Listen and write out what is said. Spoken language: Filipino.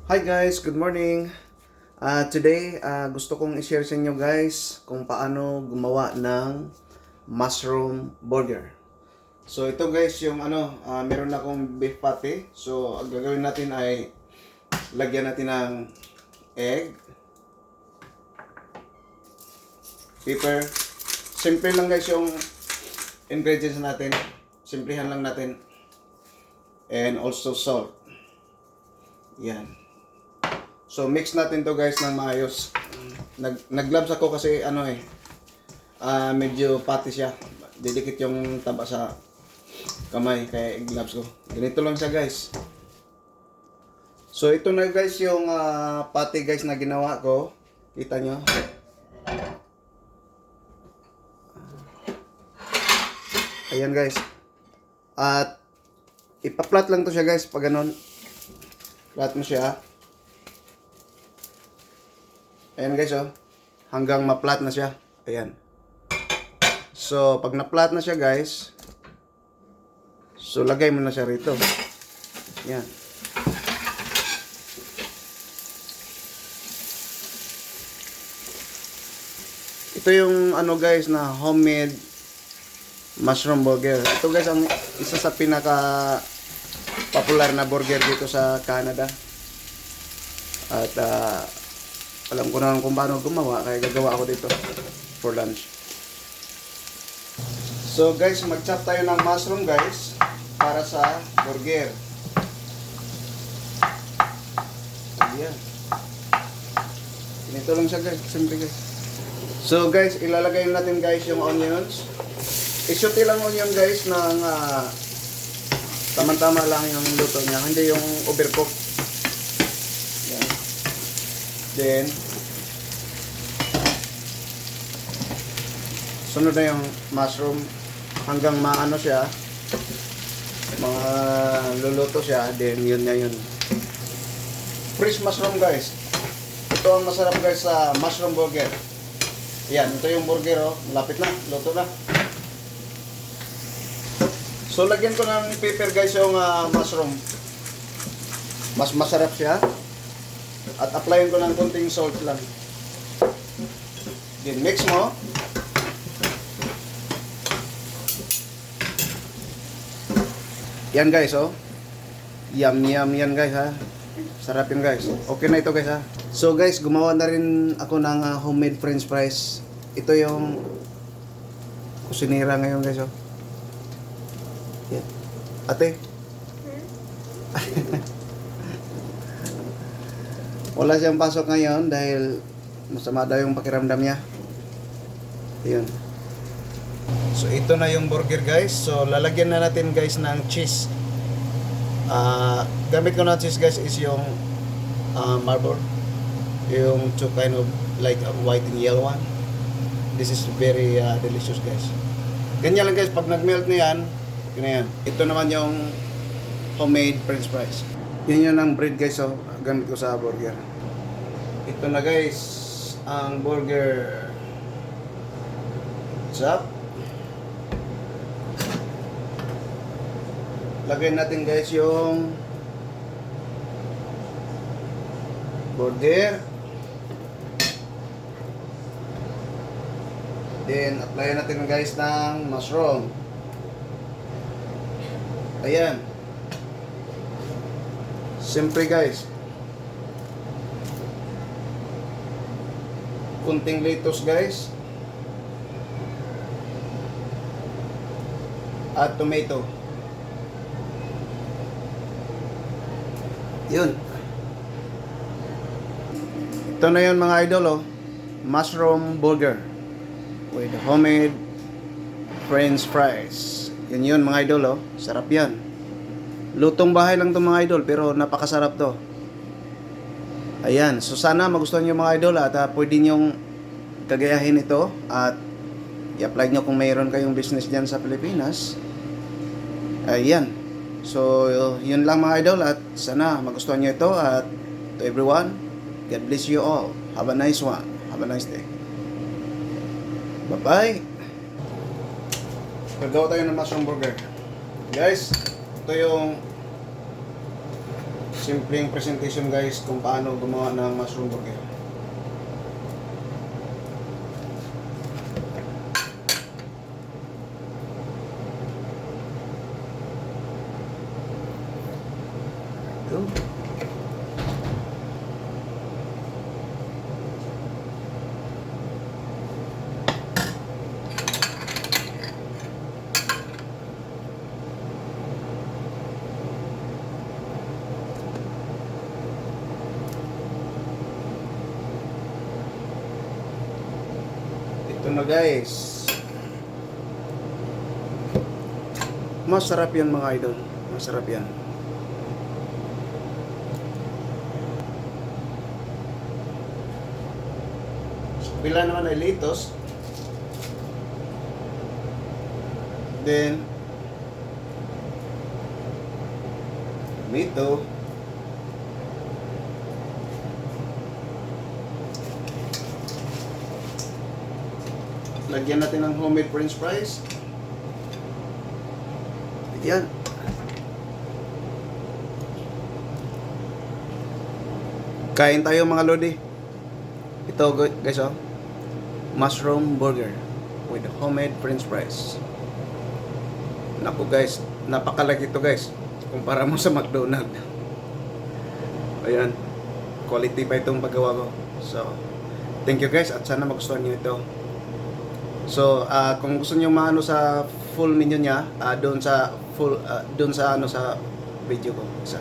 Hi guys, good morning. Today, gusto kong i-share sa inyo guys kung paano gumawa ng mushroom burger. So ito guys yung meron akong beef patty. So ang gagawin natin ay lagyan natin ng egg, pepper. Simple lang guys yung ingredients natin. Simplihan lang natin. And also salt. Yan. So mix natin to guys ng maayos. Nag-gloves ako kasi medyo pati siya. Didikit yung taba sa kamay kaya i-gloves ko. Ganito lang siya guys. So ito na guys yung pati guys na ginawa ko. Kita nyo. Ayan guys. At ipa-flat lang to siya guys pag ganun. Flat mo siya. Ayan guys hanggang ma-flat na siya. Ayan. So pag na-flat na siya guys, so lagay mo na siya rito. Ayan. Ito yung guys na homemade mushroom burger. Ito guys ang isa sa pinaka popular na burger dito sa Canada. At alam ko na kung paano gumawa, kaya gagawa ako dito for lunch. So guys, mag-chop tayo ng mushroom guys para sa burger. Ayan. Ganito lang siya guys, simple guys. So guys, ilalagay natin guys yung onions. Isyuti lang onion guys ng tama-tama lang yung luto niya, hindi yung overcook. Ayan. Then sunod na yung mushroom hanggang maano siya, mga luluto siya, then yun na yun. Fresh mushroom guys. Ito ang masarap guys sa mushroom burger. Yan, ito yung burger malapit na, luto na. So lagyan ko ng pepper guys yung mushroom. Mas masarap siya. At applyin ko ng konting salt lang. Then mix mo. Yan guys Yum yan guys Sarap yun guys. Okay na ito guys So guys, gumawa na rin ako ng homemade french fries. Ito yung kusinera ngayon guys Yan. Ate. Wala siyang pasok ngayon dahil masama daw yung pakiramdam niya. Ayun. So ito na yung burger guys. So lalagyan na natin guys ng cheese. Gamit ko na cheese guys is yung marble. Yung two kind of like white and yellow one. This is very delicious guys. Ganyan lang guys, pag nag-melt na yan, okay na yan. Ito naman yung homemade french fries. Yan yun ang bread guys gamit ko sa burger. Ito na guys ang burger. What's up? Lagay natin guys yung burger. Then apply natin guys ng mushroom. Ayan. Siyempre guys, kunting lettuce guys at tomato. Yun. Ito na yun mga idol mushroom burger with homemade french fries. Yun mga idol sarap yan. Lutong bahay lang to mga idol pero napakasarap to. Ayan, so sana magustuhan nyo mga idol at pwede nyong kagayahin ito at i-apply nyo kung mayroon kayong business dyan sa Pilipinas. Ayan. So yun lang mga idol at sana magustuhan nyo ito at to everyone, God bless you all. Have a nice one. Have a nice day. Bye-bye. Gagawa tayo ng mushroom burger. Guys, ito yung Simpleng presentation guys kung paano gumawa ng mushroom burger. Ito. Ito na guys. Masarap yan mga idol. Masarap yan. So, pila naman ay litos. Then tomato. Lagyan natin ng homemade french fries. Yan. Kain tayo mga lodi. Ito guys oh. Mushroom burger with homemade french fries. Naku guys, napakalaki ito guys. Kumpara mo sa McDonald's. Ayan. Quality pa itong paggawa ko. So, thank you guys at sana magustuhan niyo ito. So, kung gusto niyo maano sa full menu niya, doon sa full doon sa ano sa video ko. Isa.